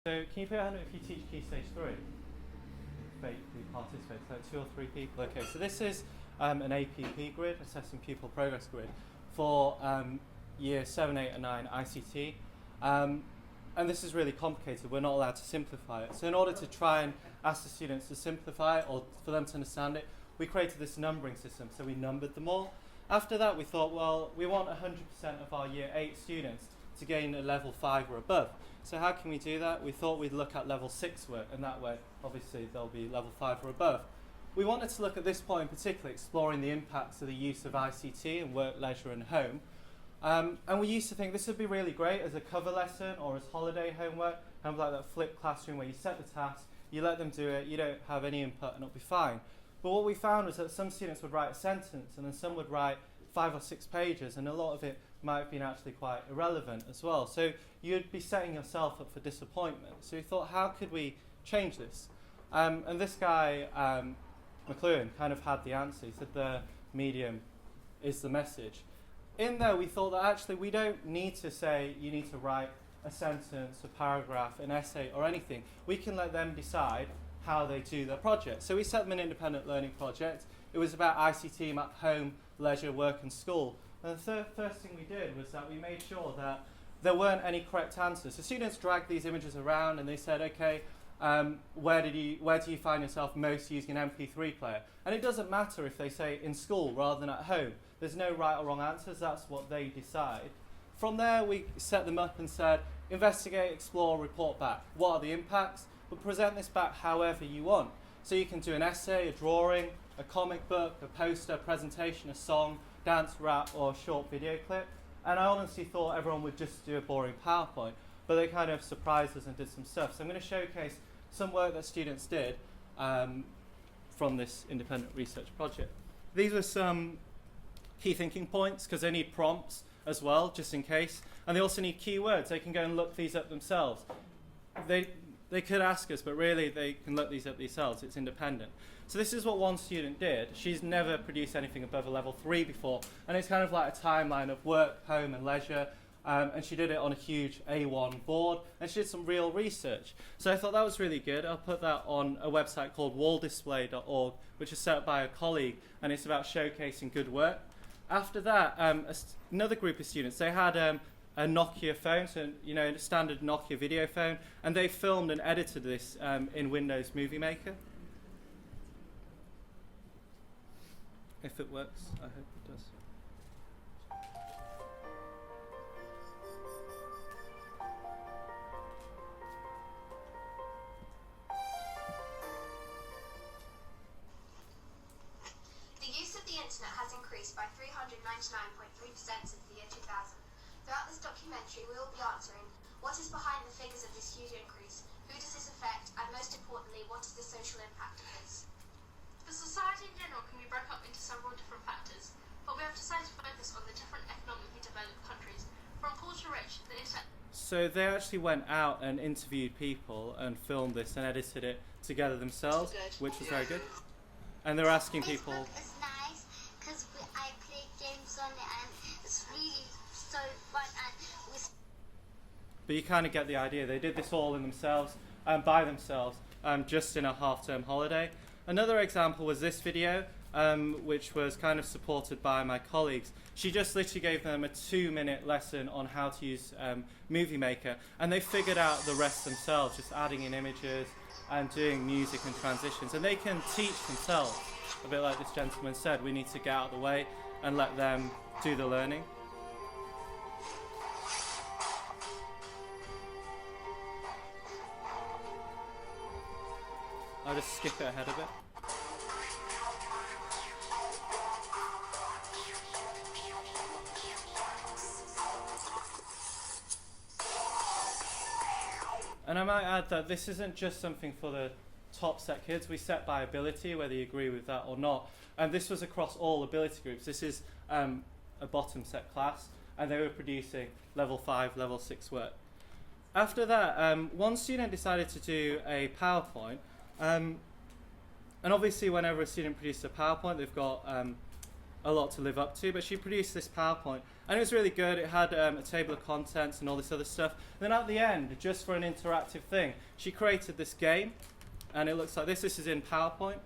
So can you put your hand up if you teach Key Stage 3? Who participates, like 2 or 3 people. Okay, so this is an APP grid, Assessing Pupil Progress Grid, for year 7, 8 and 9 ICT. And this is really complicated, we're not allowed to simplify it. So in order to try and ask the students to simplify it, or for them to understand it, we created this numbering system, so we numbered them all. After that we thought, well, we want 100% of our year 8 students to gain a level 5 or above. So how can we do that? We thought we'd look at level 6 work, and that way obviously they'll be level 5 or above. We wanted to look at this point in particular, exploring the impacts of the use of ICT in work, leisure and home. And we used to think this would be really great as a cover lesson or as holiday homework, kind of like that flipped classroom where you set the task, you let them do it, you don't have any input and it'll be fine. But what we found was that some students would write a sentence and then some would write 5 or 6 pages, and a lot of it might have been actually quite irrelevant as well. So you'd be setting yourself up for disappointment. So we thought, how could we change this? And this guy, McLuhan, kind of had the answer. He said the medium is the message. In there we thought that actually we don't need to say you need to write a sentence, a paragraph, an essay or anything. We can let them decide how they do their project. So we set them an independent learning project. It was about ICT at home, leisure, work and school. And the first thing we did was that we made sure that there weren't any correct answers. So students dragged these images around and they said, okay, where do you find yourself most using an MP3 player? And it doesn't matter if they say in school rather than at home. There's no right or wrong answers, that's what they decide. From there we set them up and said, investigate, explore, report back. What are the impacts? But present this back however you want. So you can do an essay, a drawing, a comic book, a poster, a presentation, a song, dance, rap or a short video clip. And I honestly thought everyone would just do a boring PowerPoint, but they kind of surprised us and did some stuff. So I'm going to showcase some work that students did from this independent research project. These were some key thinking points because they need prompts as well, just in case. And they also need keywords. They can go and look these up themselves. They could ask us, but really they can look these up themselves. It's independent. So this is what one student did. She's never produced anything above a level 3 before, and it's kind of like a timeline of work, home and leisure, and she did it on a huge A1 board, and she did some real research. So I thought that was really good. I'll put that on a website called walldisplay.org, which is set up by a colleague, and it's about showcasing good work. After that, another group of students, they had a Nokia phone, so a standard Nokia video phone, and they filmed and edited this in Windows Movie Maker. If it works, I hope it does. The use of the internet has increased by 399.3% since the year 2000. Throughout this documentary, we will be answering what is behind the figures of this huge increase, who does this affect, and most importantly, what is the social impact of this? The society in general can be broken up into several different factors, but we have decided to focus on the different economically developed countries. From poor to rich, the internet. So they actually went out and interviewed people and filmed this and edited it together themselves, which was very good. And they're asking people. Facebook is nice because I play games on it and it's really so fun and But you kind of get the idea. They did this all in themselves and by themselves, just in a half-term holiday. Another example was this video, which was kind of supported by my colleagues. She just literally gave them a 2-minute lesson on how to use Movie Maker, and they figured out the rest themselves, just adding in images and doing music and transitions. And they can teach themselves, a bit like this gentleman said. We need to get out of the way and let them do the learning. I'll just skip it ahead a bit. And I might add that this isn't just something for the top set kids. We set by ability, whether you agree with that or not. And this was across all ability groups. This is a bottom set class, and they were producing level 5, level 6 work. After that, one student decided to do a PowerPoint. And obviously whenever a student produces a PowerPoint, they've got a lot to live up to, but she produced this PowerPoint, and it was really good. It had a table of contents and all this other stuff. Then at the end, just for an interactive thing, she created this game, and it looks like this. This is in PowerPoint.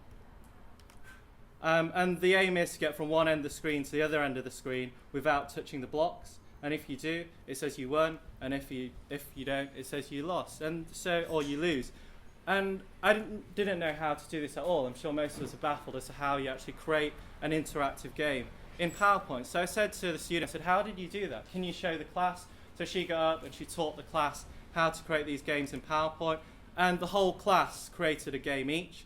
And the aim is to get from one end of the screen to the other end of the screen without touching the blocks. And if you do, it says you won, and if you don't, it says you lost, and so, or you lose. And I didn't know how to do this at all. I'm sure most of us are baffled as to how you actually create an interactive game in PowerPoint. So I said to the student, I said, how did you do that? Can you show the class? So she got up and she taught the class how to create these games in PowerPoint, and the whole class created a game each.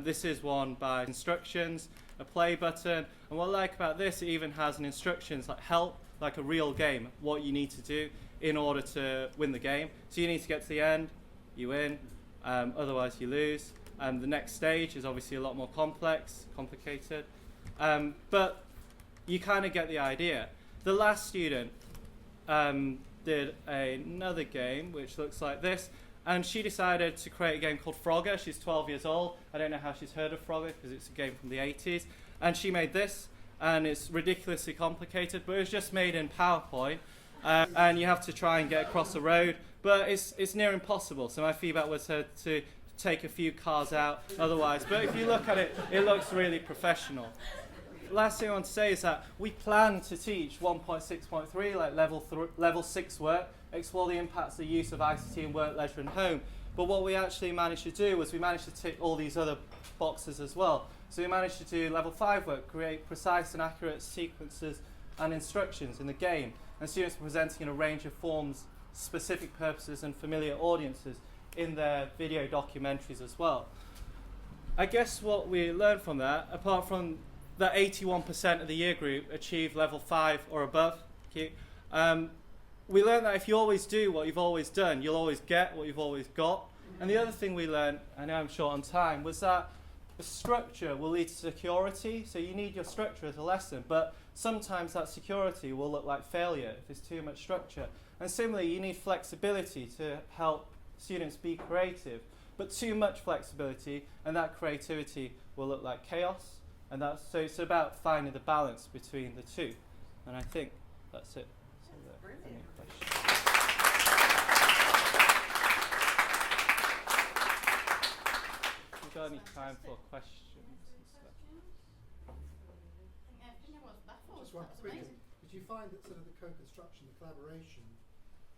This is one by instructions, a play button, and what I like about this, it even has an instructions like help, like a real game, what you need to do in order to win the game. So you need to get to the end, you win, otherwise you lose. The next stage is obviously a lot more complicated, but you kind of get the idea. The last student did another game which looks like this, and she decided to create a game called Frogger. She's 12 years old. I don't know how she's heard of Frogger because it's a game from the 80s. And she made this, and it's ridiculously complicated, but it was just made in PowerPoint, and you have to try and get across the road, but it's near impossible. So my feedback was to take a few cars out otherwise. But if you look at it, it looks really professional. Last thing I want to say is that we plan to teach 1.6.3, like level 6 work, explore the impacts of the use of ICT in work, leisure and home. But what we actually managed to do was we managed to tick all these other boxes as well. So we managed to do level 5 work, create precise and accurate sequences and instructions in the game. And students were presenting in a range of forms, specific purposes and familiar audiences in their video documentaries as well. I guess what we learned from that, apart from that 81% of the year group achieved level 5 or above, we learned that if you always do what you've always done, you'll always get what you've always got. And the other thing we learned, I know I'm short on time, was that the structure will lead to security. So you need your structure as a lesson, but sometimes that security will look like failure if there's too much structure. And similarly, you need flexibility to help students be creative, but too much flexibility and that creativity will look like chaos. And so it's about finding the balance between the two. And I think that's it. So any questions? We've got any time for questions and stuff? Just one quick thing. Did you find that sort of the co-construction, the collaboration,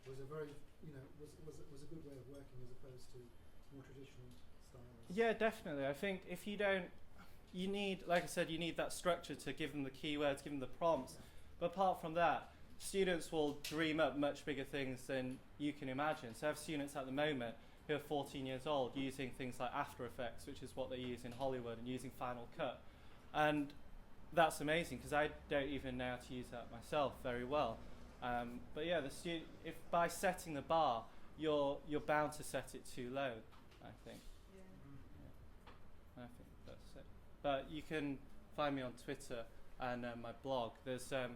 was a very, was a good way of working as opposed to more traditional styles? Yeah, definitely. I think if you don't, you need, like I said, you need that structure to give them the keywords, give them the prompts. But apart from that, students will dream up much bigger things than you can imagine. So I have students at the moment who are 14 years old using things like After Effects, which is what they use in Hollywood, and using Final Cut. And that's amazing because I don't even know how to use that myself very well. But yeah, if by setting the bar, you're bound to set it too low, I think. Yeah. I think that's it. But you can find me on Twitter and my blog. There's a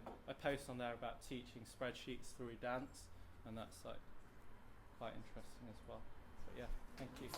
post on there about teaching spreadsheets through dance, and that's like quite interesting as well. But yeah, thank you.